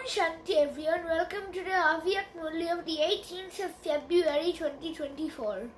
Shanti everyone, welcome to the Murli of the 18th of February 2024.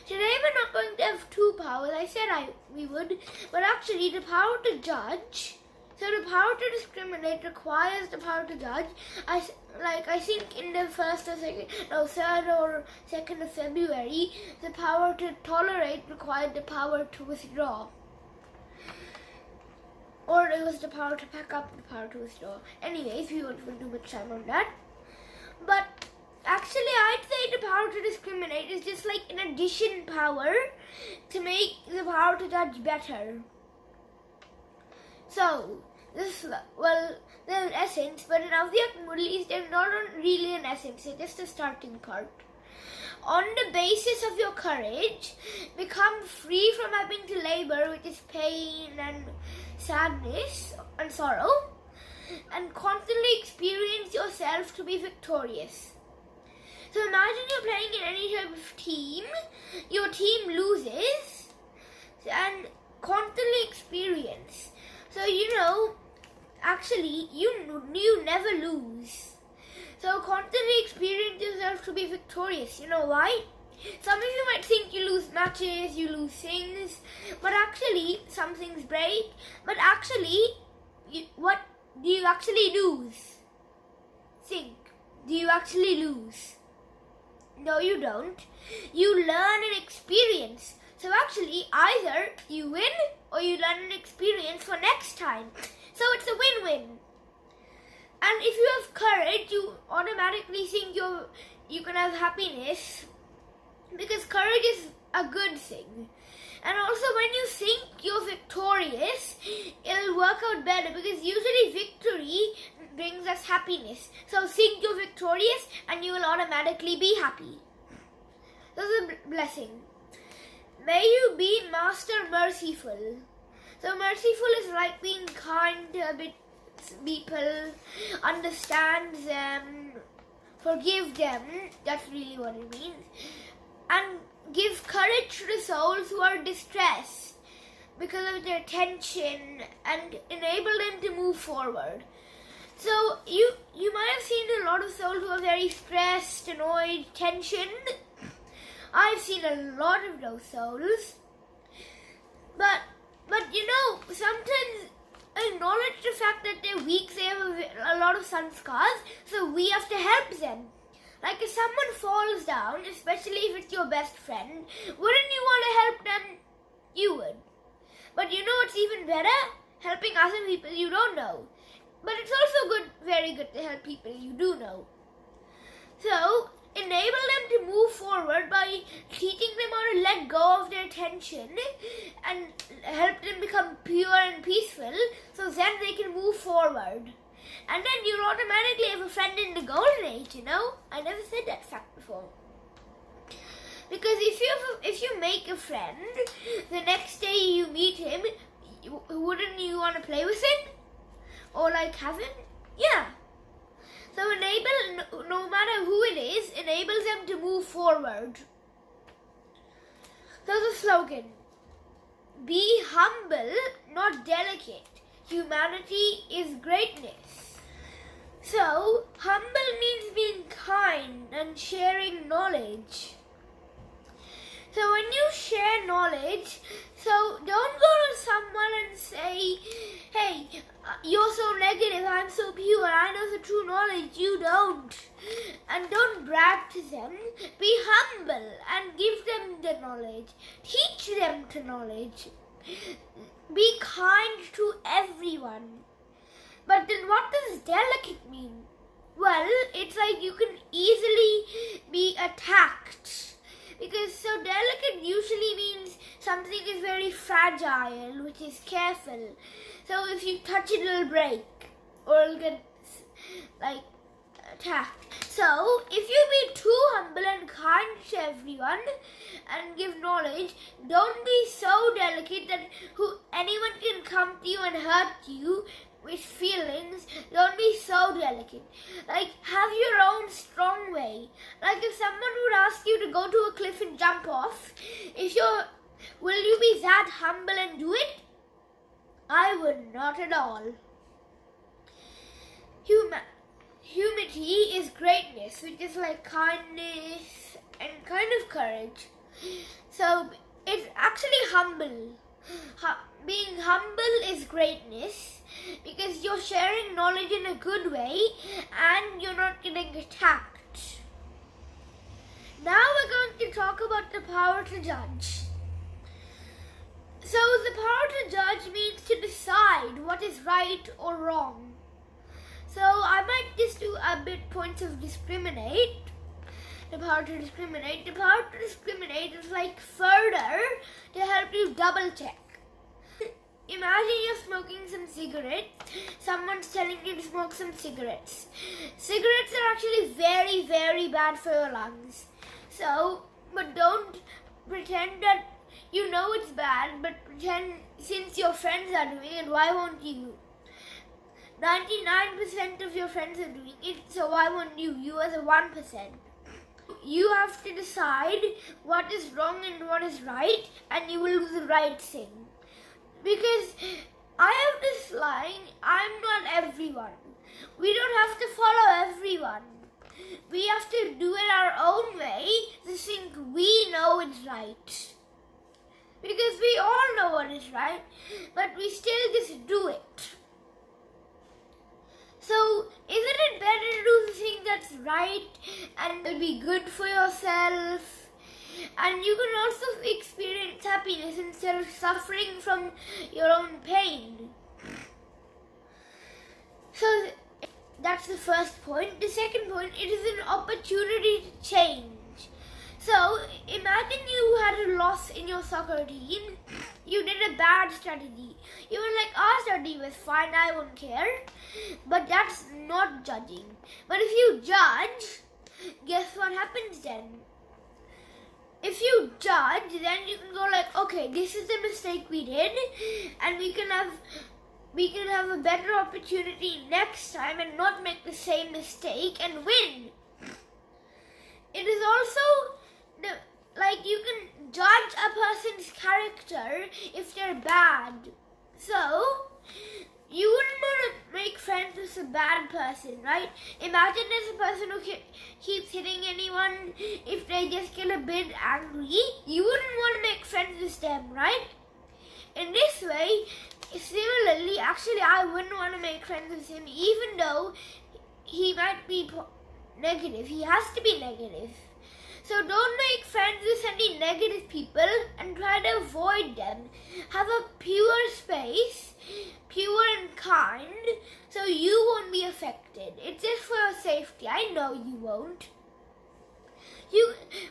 Today we're not going to have two powers. I said we would, but actually the power to judge. So the power to discriminate requires the power to judge. I think in the third or second of February, the power to tolerate required the power to withdraw. Or it was the power to pack up, the power to withdraw. Anyways, we won't spend too much time on that. But actually, I'd say the power to discriminate is just like an addition power to make the power to judge better. So, there's an essence, but in Murli's, there's not really an essence, it's just a starting part. On the basis of your courage, become free from having to labor, which is pain and sadness and sorrow, and constantly experience yourself to be victorious. So imagine you're playing in any type of team, your team loses, and constantly experience. So actually you never lose. So constantly experience yourself to be victorious. You know why? Some of you might think you lose matches, you lose things, but actually some things break. But actually, what do you actually lose? Think. Do you actually lose? No, you don't. You learn and experience. So actually, either you win or you learn and experience for next time. So it's a win-win. And if you have courage, you automatically think you can have happiness, because courage is a good thing. And also when you think you're victorious, it'll work out better, because usually victory brings us happiness. So think you're victorious and you will automatically be happy. That's a blessing. May you be Master Merciful. So merciful is like being kind to a bit people, understand them, forgive them, that's really what it means, and give courage to the souls who are distressed because of their tension, and enable them to move forward. So you might have seen a lot of souls who are very stressed, annoyed, tensioned. I've seen a lot of those souls, but sometimes acknowledge the fact that they're weak, they have a lot of sun scars, so we have to help them. Like if someone falls down, especially if it's your best friend, wouldn't you want to help them? You would. But you know what's even better? Helping other people you don't know. But it's also very good to help people you do know. So, enable them to move forward by teaching them how to let go of their tension and help them become pure and peaceful, so then they can move forward. And then you'll automatically have a friend in the golden age, I never said that fact before. Because if you make a friend, the next day you meet him, wouldn't you want to play with him? Or have him? Yeah. So enable, no matter who it is, enables them to move forward. There's a slogan. Be humble, not delicate. Humanity is greatness. So, humble means being kind and sharing knowledge. So when you share knowledge, so don't go to someone and say, hey, you're so negative, I'm so pure, I know the true knowledge, you don't. And don't brag to them. Be humble and give them the knowledge. Teach them the knowledge. Be kind to everyone. But then what does delicate mean? Well, it's like you can easily be attacked. Because so delicate usually means something is very fragile, which is careful. So if you touch it, it'll break or it'll get attacked. So if you be too humble and kind to everyone and give knowledge, don't be so delicate that anyone can come to you and hurt you with feelings. Don't be so delicate. Have your own strong way. If someone would ask you to go to a cliff and jump off, will you be that humble and do it? I would not at all. is greatness, which is like kindness and kind of courage. So it's actually humble. Being humble is greatness because you're sharing knowledge in a good way and you're not getting attacked. Now we're going to talk about the power to judge. So the power to judge means to decide what is right or wrong. So I might just do a bit points of discriminate. The power to discriminate. The power to discriminate is like further to help you double check. Imagine you're smoking some cigarettes. Someone's telling you to smoke some cigarettes. Cigarettes are actually very, very bad for your lungs. So, but don't pretend that you know it's bad, but pretend since your friends are doing it, why won't you? 99% of your friends are doing it, so why won't you? You as a 1%. You have to decide what is wrong and what is right, and you will do the right thing. Because I have this line, I'm not everyone. We don't have to follow everyone. We have to do it our own way to think we know it's right. Because we all know what is right, but we still just do it. So, isn't it better to do the thing that's right and will be good for yourself? And you can also experience happiness instead of suffering from your own pain. So, that's the first point. The second point, it is an opportunity to change. So, imagine you had a loss in your soccer team. You did a bad strategy. You were like, our strategy was fine, I won't care. But that's not judging. But if you judge, guess what happens then? If you judge, then you can go like, okay, this is the mistake we did, and we can have a better opportunity next time and not make the same mistake and win. It is also like you can judge a person's character if they're bad. So you wouldn't want to make friends with a bad person, right? Imagine there's a person who keeps hitting anyone. If they just get a bit angry, you wouldn't want to make friends with them, right? In this way, similarly, actually I wouldn't want to make friends with him even though he might be negative. He has to be negative. So don't make friends with any negative people and try to avoid them. Have a pure space, pure and kind, so you won't be affected. It's just for your safety. I know you won't.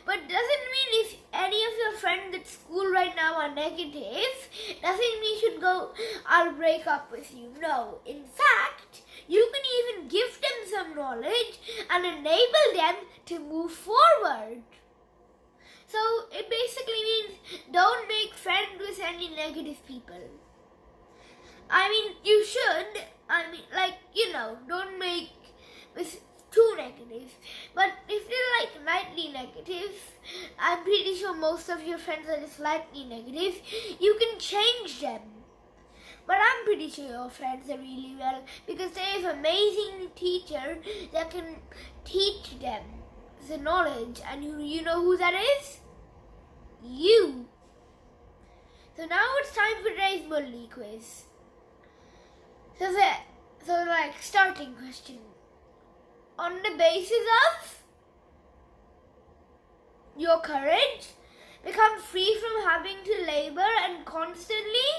But doesn't mean if any of your friends at school right now are negative, doesn't mean you should go, I'll break up with you. No. In fact, you can even give them some knowledge and enable them to move forward. So it basically means don't make friends with any negative people. I mean, you should. Don't make with too negative. But if they're like lightly negative, I'm pretty sure most of your friends are just lightly negative, you can change them. But I'm pretty sure your friends are really well because they have an amazing teacher that can teach them the knowledge. And you know who that is? You. So now it's time for today's Murli quiz. So starting question. On the basis of your courage, become free from having to labor and constantly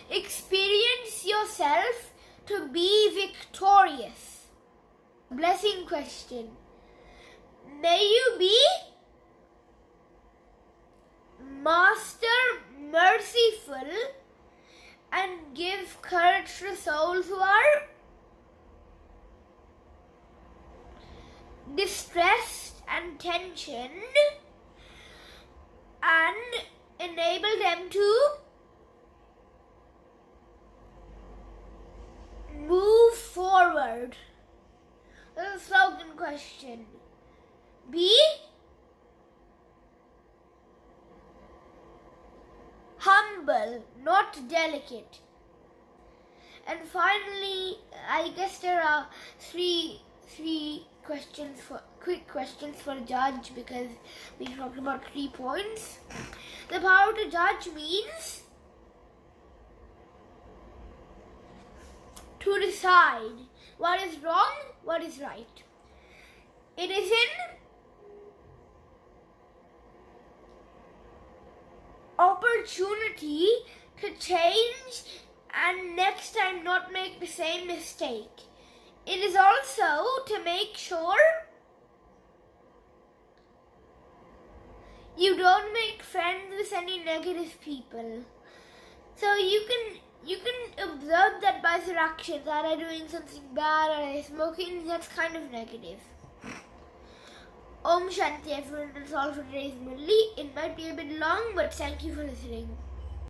experience yourself to be victorious. Blessing question. May you be master merciful and give courage to souls who are distressed and tensioned, and enable them to move forward. That's a slogan question. Be humble, not delicate. And finally, I guess there are three quick questions for a judge, because we talked about 3 points. The power to judge means to decide what is wrong, what is right. It is in opportunity to change and next time not make the same mistake. It is also to make sure you don't make friends with any negative people. So you can observe that by their actions. Are they doing something bad? Are they smoking? That's kind of negative. Om Shanti everyone, that's all for today's Murli. It might be a bit long, but thank you for listening.